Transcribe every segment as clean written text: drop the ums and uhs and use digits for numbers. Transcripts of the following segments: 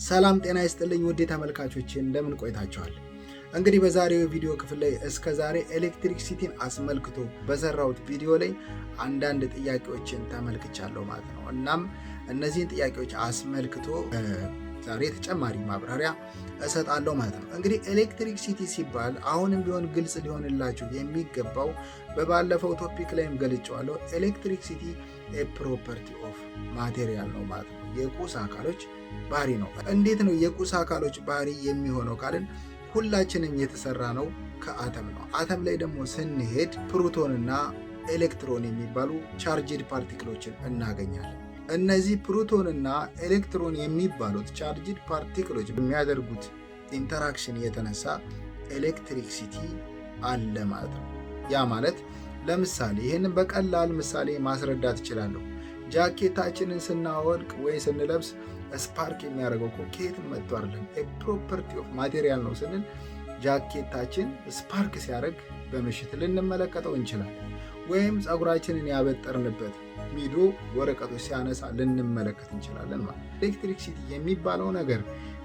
ሰላም ጤና ይስጥልኝ ውድ ተመልካቾቼ እንደምን ቆይታችኋል? እንግዲህ በዛሬው ቪዲዮ ክፍል ላይ እስከ ዛሬ ኤሌክትሪክ ሲቲን አስመልክቶ በሰራሁት ቪዲዮ ላይ አንዳንድ ጥያቄዎችን ተመልክቻለሁ ማለት ነው። እናም እነዚህን ጥያቄዎች አስመልክቶ ዛሬ ተጨማሪ ማብራሪያ እሰጣለሁ ማለት ነው። እንግዲህ ኤሌክትሪክ ሲቲ ሲባል አሁንም ቢሆን ግልጽ ሊሆንላችሁ የሚገባው በባለፈው ቶፒክ ላይም ገልጬዋለሁ። ኤሌክትሪክ ሲቲ ፕሮፐርቲ ኦፍ ማቴሪያል ነው ማለት ነው። የቁስ አካሎች ባህሪ ነው። እንዴት ነው የቁስ አካሎች ባህሪ የሚሆነው ካልን ሁላችንም የተሰራ ነው ከአተም ነው። አተም ላይ ደግሞ ስንሄድ ፕሮቶንና ኤሌክትሮን የሚባሉ ቻርጅድ ፓርቲክሎችን እናገኛለን። እነዚህ ፕሮቶንና ኤሌክትሮን የሚባሉት ቻርጅድ ፓርቲክሎች በሚያደርጉት ኢንተራክሽን የተነሳ ኤሌክትሪክሲቲ አለ ማለት ነው። ያ ማለት ለምሳሌ ይህንን በቀላል ምሳሌ ማስረዳት እችላለሁ። ጃኬታችንን ስናወልቅ ወይ ስንለብስ ስፓርክ የሚያደርገው ከየትም መጥቶ አይደለም፣ ፕሮፐርቲ ኦፍ ማቴሪያል ነው ስንል ጃኬታችን ስፓርክ ሲያደርግ በምሽት ልንመለከተው እንችላለን። ወይም ፀጉራችንን ያበጠርንበት ሚዶ ወረቀቶች ሲያነሳ ልንመለከት እንችላለን ማለት ነው። ኤሌክትሪክሲቲ የሚባለው ነገር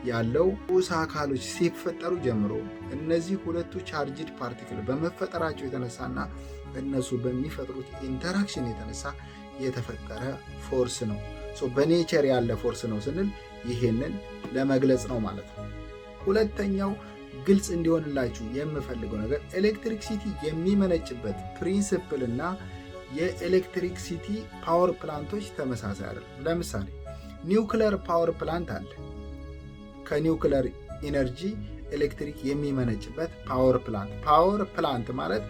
ያለው ቁስ አካሎች ሲፈጠሩ ጀምሮ እነዚህ ሁለቱ ቻርጅድ ፓርቲክል በመፈጠራቸው የተነሳና እነሱ በሚፈጥሩት ኢንተራክሽን የተነሳ የተፈጠረ ፎርስ ነው። በኔቸር ያለ ፎርስ ነው ስንል ይሄንን ለመግለጽ ነው ማለት ነው። ሁለተኛው ግልጽ እንዲሆንላችሁ የምፈልገው ነገር ኤሌክትሪክ ሲቲ የሚመነጭበት ፕሪንሲፕል እና የኤሌክትሪክ ሲቲ ፓወር ፕላንቶች ተመሳሳይ አይደለም። ለምሳሌ ኒውክለር ፓወር ፕላንት አለ። ከኒውክለር ኢነርጂ ኤሌክትሪክ የሚመነጭበት ፓወር ፕላንት ማለት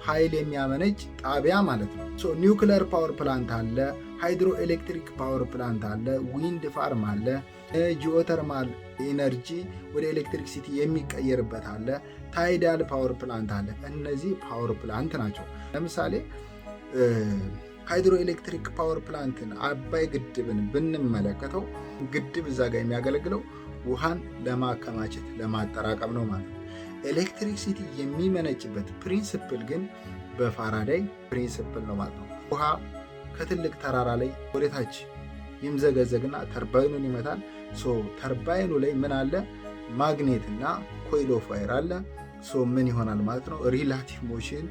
ኃይል የሚያመነጭ ጣቢያ ማለት ነው። ኒውክለር ፓወር ፕላንት አለ፣ ሃይድሮ ኤሌክትሪክ ፓወር ፕላንት አለ፣ ዊንድ ፋርም አለ፣ ጂኦተርማል ኢነርጂ ወደ ኤሌክትሪክ ሲቲ የሚቀየርበት አለ፣ ታይዳል ፓወር ፕላንት አለ። እነዚህ ፓወር ፕላንት ናቸው። ለምሳሌ ሃይድሮ ኤሌክትሪክ ፓወር ፕላንትን አባይ ግድብን ብንመለከተው ግድብ እዛ ጋር የሚያገለግለው ውሃን ለማከማቸት ለማጠራቀም ነው ማለት ነው። ኤሌክትሪክ ሲቲ የሚመነጭበት ፕሪንሲፕል ግን በፋራዳይ ፕሪንሲፕል ነው ማለት ነው። ውሃ ከትልቅ ተራራ ላይ ወደታች ይምዘገዘግና ተርባይኑን ይመታል። ተርባይኑ ላይ ምን አለ? ማግኔት እና ኮይል ኦፍ ዋየር አለ። ምን ይሆናል ማለት ነው? ሪላቲቭ ሞሽን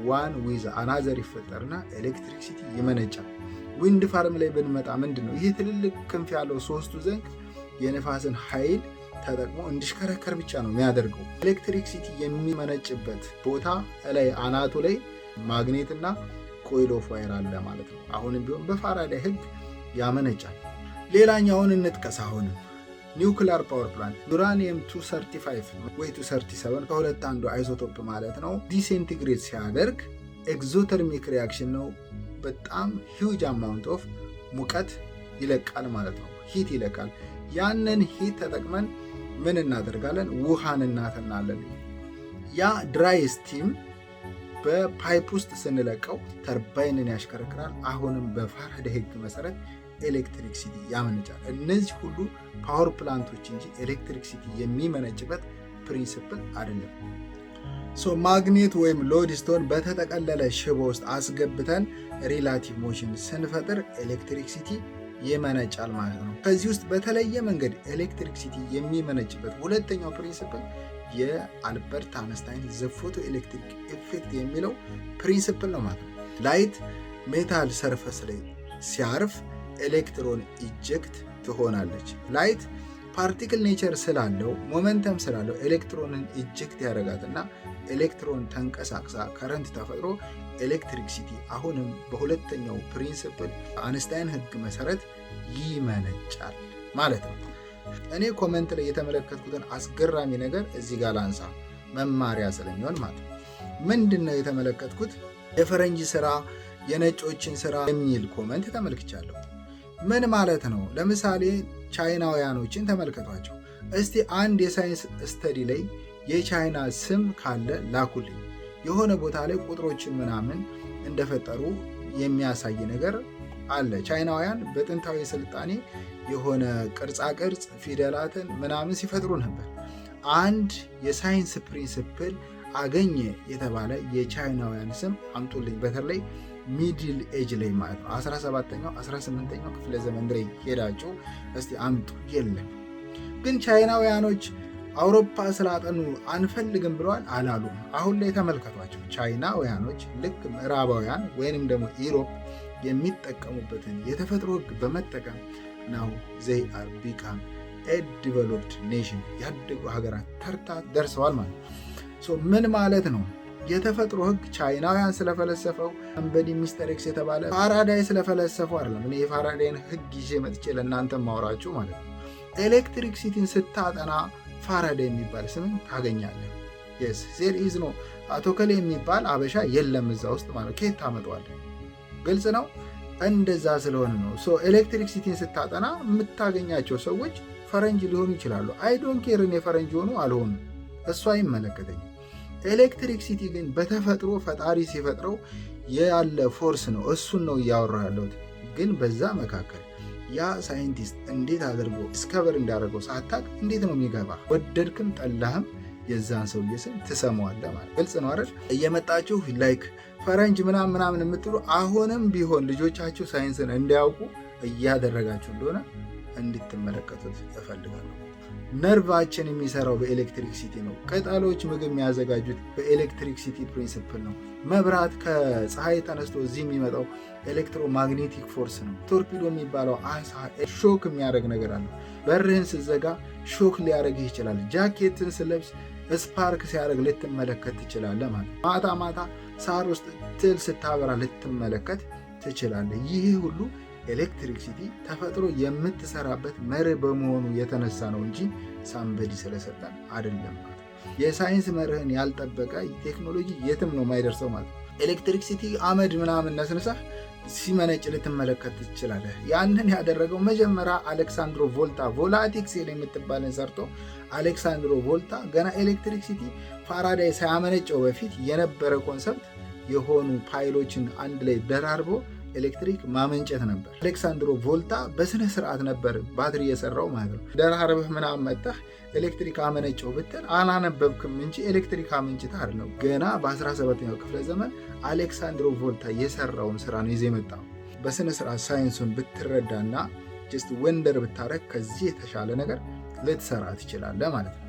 ዋን ዊዝ አናዘር ይፈጠርና ኤሌክትሪክ ሲቲ ይመነጫል። ዊንድ ፋርም ላይ ብንመጣ ምንድን ነው? ይህ ትልልቅ ክንፍ ያለው ሶስቱ ዘንግ የነፋስን ኃይል ተጠቅሞ እንዲሽከረከር ብቻ ነው የሚያደርገው። ኤሌክትሪክ ሲቲ የሚመነጭበት ቦታ ላይ አናቱ ላይ ማግኔትና ኮይል ኦፍ ዋየር አለ ማለት ነው። አሁንም ቢሆን በፋራዳይ ህግ ያመነጫል። ሌላኛውን እንጥቀስ። አሁንም ኒውክሊየር ፓወር ፕላንት ዩራኒየም 235 ወይ 237 ከሁለት አንዱ አይሶቶፕ ማለት ነው ዲሴንቲግሬት ሲያደርግ ኤግዞተርሚክ ሪያክሽን ነው። በጣም ሂውጅ አማውንት ኦፍ ሙቀት ይለቃል ማለት ነው። ሂት ይለቃል። ያንን ሂት ተጠቅመን ምን እናደርጋለን? ውሃን እናተናለን። ያ ድራይ ስቲም በፓይፕ ውስጥ ስንለቀው ተርባይንን ያሽከረክራል። አሁንም በፋራዳይ ህግ መሰረት ኤሌክትሪክ ሲቲ ያመነጫል። እነዚህ ሁሉ ፓወር ፕላንቶች እንጂ ኤሌክትሪክ ሲቲ የሚመነጭበት ፕሪንሲፕል አይደለም። ማግኔት ወይም ሎድስቶን በተጠቀለለ ሽቦ ውስጥ አስገብተን ሪላቲቭ ሞሽን ስንፈጥር ኤሌክትሪክ ሲቲ ይመነጫል ማለት ነው። ከዚህ ውስጥ በተለየ መንገድ ኤሌክትሪክ ሲቲ የሚመነጭበት ሁለተኛው ፕሪንሲፕል የአልበርት አንስታይን ዘ ፎቶ ኤሌክትሪክ ኢፌክት የሚለው ፕሪንሲፕል ነው ማለት ነው። ላይት ሜታል ሰርፈስ ላይ ሲያርፍ ኤሌክትሮን ኢጀክት ትሆናለች። ላይት ፓርቲክል ኔቸር ስላለው ሞመንተም ስላለው ኤሌክትሮንን ኢጀክት ያደርጋትና ኤሌክትሮን ተንቀሳቅሳ ከረንት ተፈጥሮ ኤሌክትሪክ ሲቲ አሁንም በሁለተኛው ፕሪንሲፕል አንስታይን ህግ መሰረት ይመነጫል ማለት ነው። እኔ ኮመንት ላይ የተመለከትኩትን አስገራሚ ነገር እዚህ ጋር ላንሳ፣ መማሪያ ስለሚሆን ማለት ነው። ምንድን ነው የተመለከትኩት? የፈረንጅ ስራ የነጮችን ስራ የሚል ኮመንት ተመልክቻለሁ። ምን ማለት ነው? ለምሳሌ ቻይናውያኖችን ተመልከቷቸው እስቲ። አንድ የሳይንስ ስተዲ ላይ የቻይና ስም ካለ ላኩልኝ። የሆነ ቦታ ላይ ቁጥሮችን ምናምን እንደፈጠሩ የሚያሳይ ነገር አለ። ቻይናውያን በጥንታዊ ስልጣኔ የሆነ ቅርጻቅርጽ ፊደላትን ምናምን ሲፈጥሩ ነበር። አንድ የሳይንስ ፕሪንሲፕል አገኘ የተባለ የቻይናውያን ስም አምጡልኝ። በተለይ ሚድል ኤጅ ላይ ማለት ነው 17ኛው 18ኛው ክፍለ ዘመን ላይ ሄዳችሁ እስቲ አምጡ። የለም። ግን ቻይናውያኖች አውሮፓ ስላጠኑ አንፈልግም ብለዋል አላሉም። አሁን ላይ ተመልከቷቸው። ቻይናውያኖች ልክ ምዕራባውያን ወይንም ደግሞ ኢሮፕ የሚጠቀሙበትን የተፈጥሮ ህግ በመጠቀም ናው ዘይ አር ቢካም ኤ ዲቨሎፕድ ኔሽን ያደጉ ሀገራት ተርታ ደርሰዋል ማለት ነው። ምን ማለት ነው? የተፈጥሮ ህግ ቻይናውያን ስለፈለሰፈው አንበዲ ሚስተር ኤክስ የተባለ ፋራዳይ ስለፈለሰፈው አይደለም። እኔ የፋራዳይን ህግ ይዤ መጥቼ ለእናንተ ማውራችሁ ማለት ነው። ኤሌክትሪክ ሲቲን ስታጠና ፋራዳይ የሚባል ስምን ታገኛለህ። የስ ዜር ኢዝ ኖ አቶ ከሌ የሚባል አበሻ የለም እዛ ውስጥ ማለት ከየት ታመጣዋለህ? ግልጽ ነው። እንደዛ ስለሆነ ነው። ኤሌክትሪክ ሲቲን ስታጠና የምታገኛቸው ሰዎች ፈረንጅ ሊሆኑ ይችላሉ። አይዶን ኬርን የፈረንጅ ሆኑ አልሆኑ እሱ አይመለከተኝም። ኤሌክትሪክ ሲቲ ግን በተፈጥሮ ፈጣሪ ሲፈጥረው ያለ ፎርስ ነው። እሱን ነው እያወራ ያለሁት። ግን በዛ መካከል ያ ሳይንቲስት እንዴት አድርጎ ዲስከቨር እንዳደረገው ሳታቅ እንዴት ነው የሚገባ? ወደድክም ጠላህም የዛን ሰውዬ ስም ትሰማዋለህ ማለት ግልጽ ነው አይደል? እየመጣችሁ ላይክ ፈረንጅ ምናምን የምትሉ አሁንም ቢሆን ልጆቻችሁ ሳይንስን እንዲያውቁ እያደረጋችሁ እንደሆነ እንድትመለከቱት እፈልጋለሁ። ነርቫችን የሚሰራው በኤሌክትሪክ ሲቲ ነው። ቅጠሎች ምግብ የሚያዘጋጁት በኤሌክትሪክ ሲቲ ፕሪንሲፕል ነው። መብራት ከፀሐይ ተነስቶ እዚህ የሚመጣው ኤሌክትሮማግኔቲክ ፎርስ ነው። ቶርፒዶ የሚባለው አሳ ሾክ የሚያደርግ ነገር አለ። በርህን ስትዘጋ ሾክ ሊያደርግህ ይችላል። ጃኬትን ስለብስ ስፓርክ ሲያደርግ ልትመለከት ትችላለህ ማለት። ማታ ሳር ውስጥ ትል ስታበራ ልትመለከት ትችላለህ። ይህ ሁሉ ኤሌክትሪክ ሲቲ ተፈጥሮ የምትሰራበት መርህ በመሆኑ የተነሳ ነው እንጂ ሳምበዲ ስለሰጠን አይደለም ማለት። የሳይንስ መርህን ያልጠበቀ ቴክኖሎጂ የትም ነው የማይደርሰው ማለት። ኤሌክትሪክ ሲቲ አመድ ምናምን ነስንሳህ ሲመነጭ ልትመለከት ትችላለህ። ያንን ያደረገው መጀመሪያ አሌክሳንድሮ ቮልታ ቮላቲክ ሴል የምትባልን ሰርቶ አሌክሳንድሮ ቮልታ ገና ኤሌክትሪክ ሲቲ ፋራዳይ ሳያመነጨው በፊት የነበረ ኮንሰፕት የሆኑ ፓይሎችን አንድ ላይ ደራርቦ ኤሌክትሪክ ማመንጨት ነበር። አሌክሳንድሮ ቮልታ በስነ ስርዓት ነበር ባትሪ የሰራው ማለት ነው። ደራርበህ ምናምን መጣህ ኤሌክትሪክ አመነጨው ብትል አላነበብክም እንጂ ኤሌክትሪክ አመንጭተህ አይደለም። ገና በ17ኛው ክፍለ ዘመን አሌክሳንድሮ ቮልታ የሰራውን ስራ ነው ይዘህ የመጣው። በስነ ስርዓት ሳይንሱን ብትረዳና ጀስት ወንደር ብታረግ ከዚህ የተሻለ ነገር ልትሰራ ትችላለህ ማለት ነው።